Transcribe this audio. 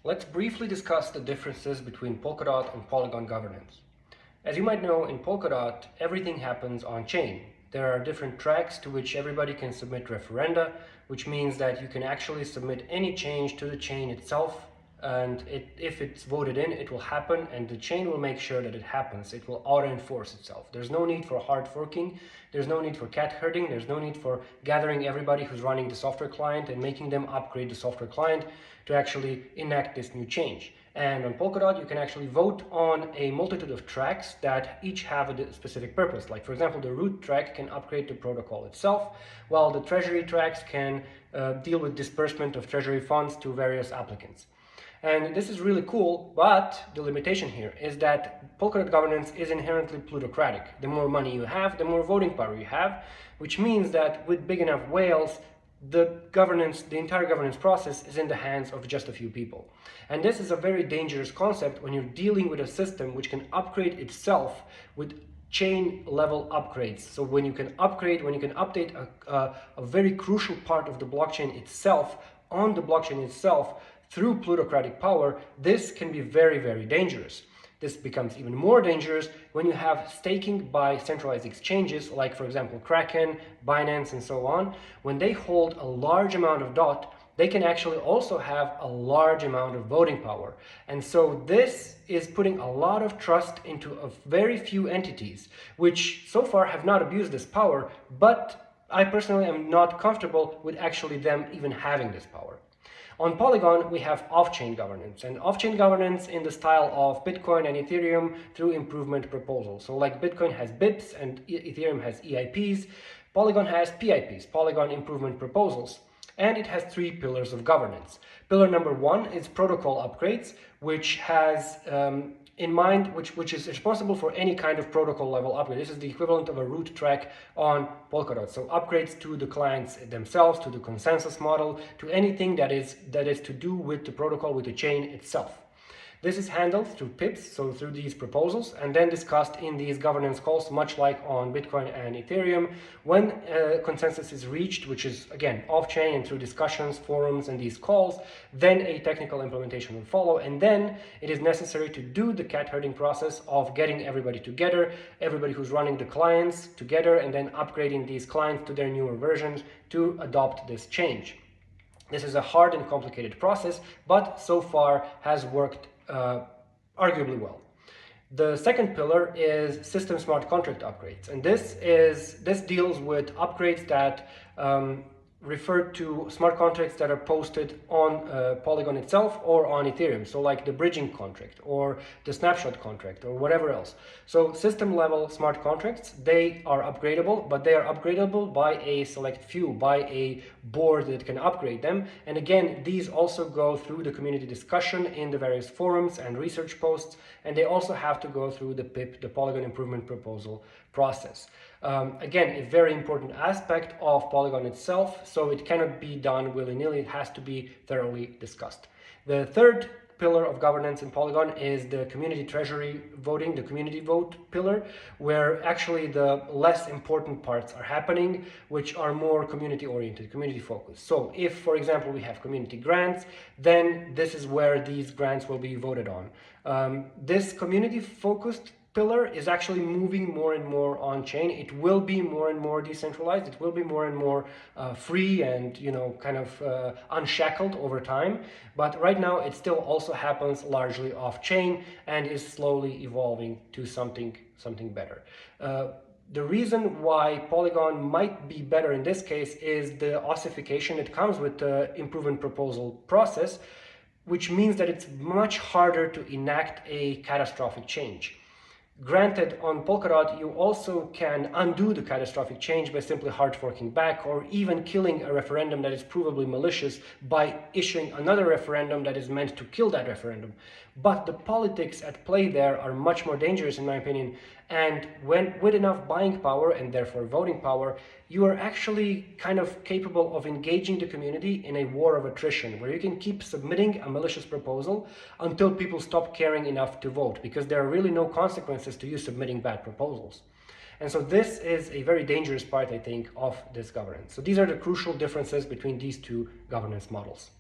Let's briefly discuss the differences between Polkadot and Polygon governance. As you might know, in Polkadot, everything happens on chain. There are different tracks to which everybody can submit referenda, which means that you can actually submit any change to the chain itself, and if it's voted in, it will happen, and the chain will make sure that it happens. It will auto-enforce itself. There's no need for hard forking, there's no need for cat herding, there's no need for gathering everybody who's running the software client and making them upgrade the software client to actually enact this new change. And on Polkadot, you can actually vote on a multitude of tracks that each have a specific purpose. Like, for example, the root track can upgrade the protocol itself, while the treasury tracks can deal with disbursement of treasury funds to various applicants. And this is really cool, but the limitation here is that Polkadot governance is inherently plutocratic. The more money you have, the more voting power you have, which means that with big enough whales, the entire governance process is in the hands of just a few people. And this is a very dangerous concept when you're dealing with a system which can upgrade itself with chain level upgrades. So when you can update a very crucial part of the blockchain itself on the blockchain itself through plutocratic power, this can be very, very dangerous. This becomes even more dangerous when you have staking by centralized exchanges, like for example Kraken, Binance, and so on. When they hold a large amount of DOT, they can actually also have a large amount of voting power. And so this is putting a lot of trust into a very few entities, which so far have not abused this power, but I personally am not comfortable with actually them even having this power. On Polygon, we have off-chain governance, and off-chain governance in the style of Bitcoin and Ethereum through improvement proposals. So like Bitcoin has BIPs and Ethereum has EIPs, Polygon has PIPs, Polygon Improvement Proposals, and it has three pillars of governance. Pillar number one is protocol upgrades, which has in mind, which is responsible for any kind of protocol level upgrade. This is the equivalent of a root track on Polkadot. So upgrades to the clients themselves, to the consensus model, to anything that is to do with the protocol, with the chain itself. This is handled through PIPs, so through these proposals, and then discussed in these governance calls, much like on Bitcoin and Ethereum. When consensus is reached, which is again off-chain and through discussions, forums, and these calls, then a technical implementation will follow, and then it is necessary to do the cat herding process of getting everybody together, everybody who's running the clients together, and then upgrading these clients to their newer versions to adopt this change. This is a hard and complicated process, but so far has worked arguably well. The second pillar is system smart contract upgrades, and this deals with upgrades that refer to smart contracts that are posted on Polygon itself or on Ethereum, so like the bridging contract or the snapshot contract or whatever else. So system level smart contracts, they are upgradable, but they are upgradable by a select few, by a board that can upgrade them. And again, these also go through the community discussion in the various forums and research posts, and they also have to go through the PIP, the Polygon Improvement Proposal process. Again, a very important aspect of Polygon itself, so it cannot be done willy-nilly, it has to be thoroughly discussed. The third pillar of governance in Polygon is the community treasury voting, the community vote pillar, where actually the less important parts are happening, which are more community-oriented, community-focused. So if, for example, we have community grants, then this is where these grants will be voted on. This community-focused pillar is actually moving more and more on chain. It will be more and more decentralized. It will be more and more free and kind of unshackled over time. But right now it still also happens largely off chain and is slowly evolving to something better. The reason why Polygon might be better in this case is the ossification that comes with the improvement proposal process, which means that it's much harder to enact a catastrophic change. Granted, on Polkadot, you also can undo the catastrophic change by simply hard forking back, or even killing a referendum that is provably malicious by issuing another referendum that is meant to kill that referendum. But the politics at play there are much more dangerous, in my opinion, and with enough buying power and therefore voting power, you are actually kind of capable of engaging the community in a war of attrition, where you can keep submitting a malicious proposal until people stop caring enough to vote, because there are really no consequences to you submitting bad proposals. And so this is a very dangerous part, I think, of this governance. So these are the crucial differences between these two governance models.